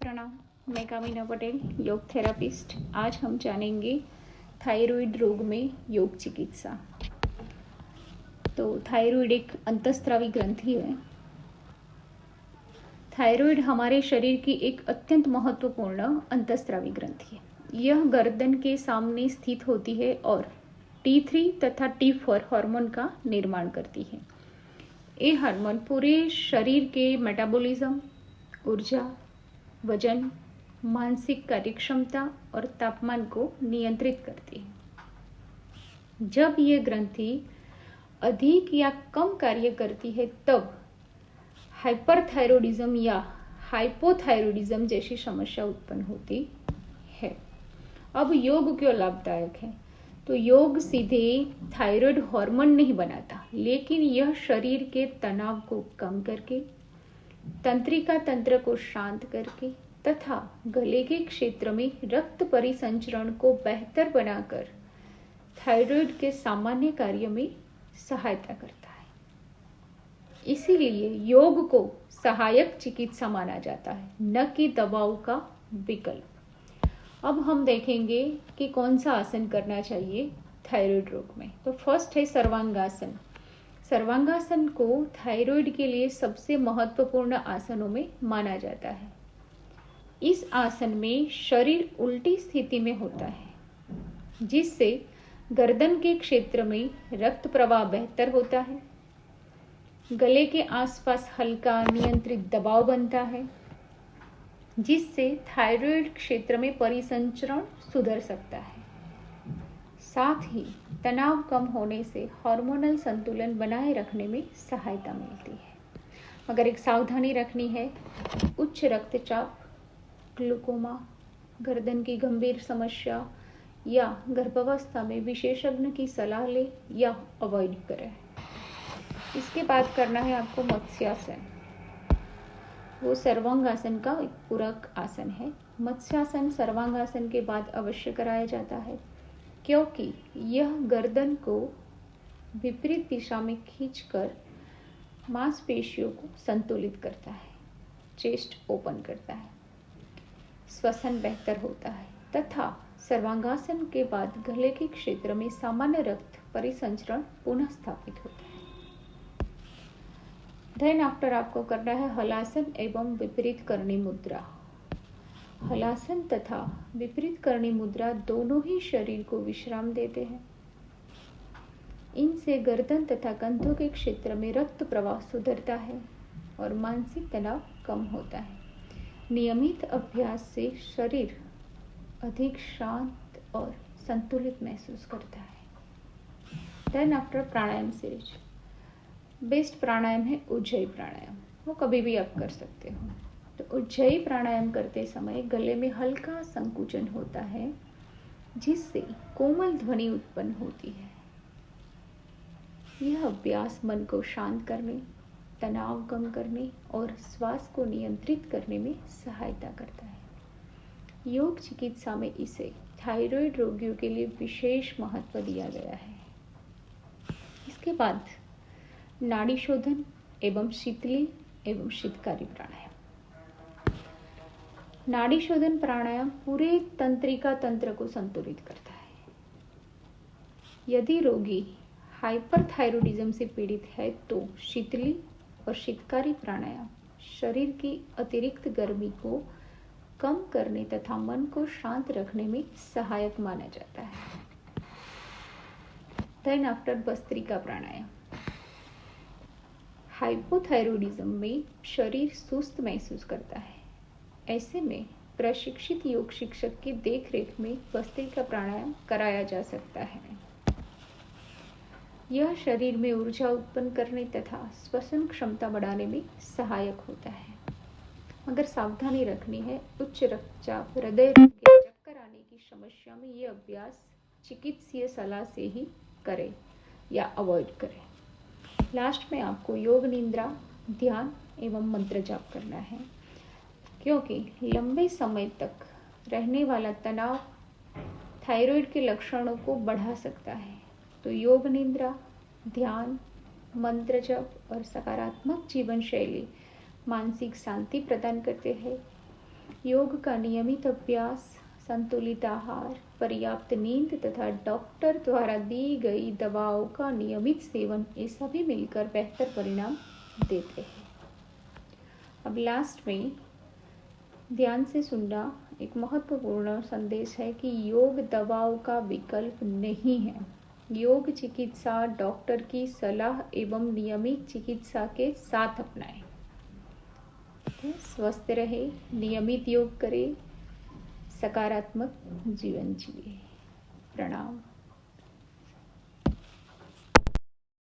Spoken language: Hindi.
प्रणाम। मैं कामिना पटेल, योग थेरापिस्ट। आज हम जानेंगे थायराइड रोग में योग चिकित्सा। तो थायराइड एक अंतःस्रावी ग्रंथि है। थायराइड हमारे शरीर की एक अत्यंत महत्वपूर्ण अंतःस्रावी ग्रंथि है। यह गर्दन के सामने स्थित होती है और T3 तथा T4 हार्मोन का निर्माण करती है। ये हार्मोन पूरे शरीर के मेटाबॉलिज्म, ऊर्जा, वजन, मानसिक कार्यक्षमता और तापमान को नियंत्रित करती है। जब ये ग्रंथि अधिक या कम कार्य करती है तब हाइपरथायरॉयडिज्म या हाइपोथायरॉयडिज्म जैसी समस्या उत्पन्न होती है। अब योग क्यों लाभदायक है? तो योग सीधे थायराइड हार्मोन नहीं बनाता, लेकिन यह शरीर के तनाव को कम करके, तंत्रिका तंत्र को शांत करके तथा गले के क्षेत्र में रक्त परिसंचरण को बेहतर बनाकर थायराइड के सामान्य कार्य में सहायता करता है। इसीलिए योग को सहायक चिकित्सा माना जाता है, न कि दवाओं का विकल्प। अब हम देखेंगे कि कौन सा आसन करना चाहिए थायराइड रोग में। तो फर्स्ट है सर्वांगासन। सर्वांगासन को थायराइड के लिए सबसे महत्वपूर्ण आसनों में माना जाता है। इस आसन में शरीर उल्टी स्थिति में होता है, जिससे गर्दन के क्षेत्र में रक्त प्रवाह बेहतर होता है, गले के आसपास हल्का नियंत्रित दबाव बनता है, जिससे थायराइड क्षेत्र में परिसंचरण सुधर सकता है। साथ ही तनाव कम होने से हार्मोनल संतुलन बनाए रखने में सहायता मिलती है। मगर एक सावधानी रखनी है, उच्च रक्तचाप, ग्लूकोमा, गर्दन की गंभीर समस्या या गर्भावस्था में विशेषज्ञ की सलाह ले या अवॉइड करें। इसके बाद करना है आपको मत्स्यासन। वो सर्वांगासन का एक पूरक आसन है। मत्स्यासन सर्वांगासन के बाद अवश्य कराया जाता है, क्योंकि यह गर्दन को विपरीत दिशा में खींचकर मांसपेशियों को संतुलित करता है, चेस्ट ओपन करता है, श्वसन बेहतर होता है तथा सर्वांगासन के बाद गले के क्षेत्र में सामान्य रक्त परिसंचरण पुनः स्थापित होता है। देन आफ्टर आपको करना है हलासन एवं विपरीत करणी मुद्रा। हलासन तथा विपरीत करणी मुद्रा दोनों ही शरीर को विश्राम देते हैं। इनसे गर्दन तथा कंधों के क्षेत्र में रक्त प्रवाह सुधरता है और मानसिक तनाव कम होता है। नियमित अभ्यास से शरीर अधिक शांत और संतुलित महसूस करता है। देन आफ्टर प्राणायाम सीरीज। बेस्ट प्राणायाम है उज्जयी प्राणायाम। वो कभी भी आप कर सकते हो। तो उज्जयी प्राणायाम करते समय गले में हल्का संकुचन होता है, जिससे कोमल ध्वनि उत्पन्न होती है। यह अभ्यास मन को शांत करने, तनाव कम करने और श्वास को नियंत्रित करने में सहायता करता है। योग चिकित्सा में इसे थायराइड रोगियों के लिए विशेष महत्व दिया गया है। इसके बाद नाड़ी शोधन एवं शीतली एवं शीतकारी प्राणायाम। नाड़ी शोधन प्राणायाम पूरे तंत्रिका तंत्र को संतुलित करता है। यदि रोगी हाइपरथायरॉयडिज्म से पीड़ित है तो शीतली और शीतकारी प्राणायाम शरीर की अतिरिक्त गर्मी को कम करने तथा मन को शांत रखने में सहायक माना जाता है। देन आफ्टर भस्त्रिका प्राणायाम। हाइपोथायरॉयडिज्म में शरीर सुस्त महसूस करता है। ऐसे में प्रशिक्षित योग शिक्षक की देखरेख में भस्त्रिका प्राणायाम कराया जा सकता है। यह शरीर में ऊर्जा उत्पन्न करने तथा श्वसन क्षमता बढ़ाने में सहायक होता है। मगर सावधानी रखनी है, उच्च रक्तचाप, हृदय रोग के चक्कर आने की समस्या में ये अभ्यास चिकित्सीय सलाह से ही करें या अवॉइड करें। लास्ट में आपको योग निद्रा, ध्यान एवं मंत्र जाप करना है, क्योंकि लंबे समय तक रहने वाला तनाव थायराइड के लक्षणों को बढ़ा सकता है। तो योग निद्रा, ध्यान, मंत्र जप और सकारात्मक जीवन शैली मानसिक शांति प्रदान करते हैं योग का नियमित अभ्यास, संतुलित आहार, पर्याप्त नींद तथा डॉक्टर द्वारा दी गई दवाओं का नियमित सेवन, ये सभी मिलकर बेहतर परिणाम देते हैं। अब लास्ट में ध्यान से सुनना, एक महत्वपूर्ण संदेश है कि योग दवाओं का विकल्प नहीं है। योग चिकित्सा डॉक्टर की सलाह एवं नियमित चिकित्सा के साथ अपनाएं। स्वस्थ रहे, नियमित योग करें, सकारात्मक जीवन जिए। प्रणाम।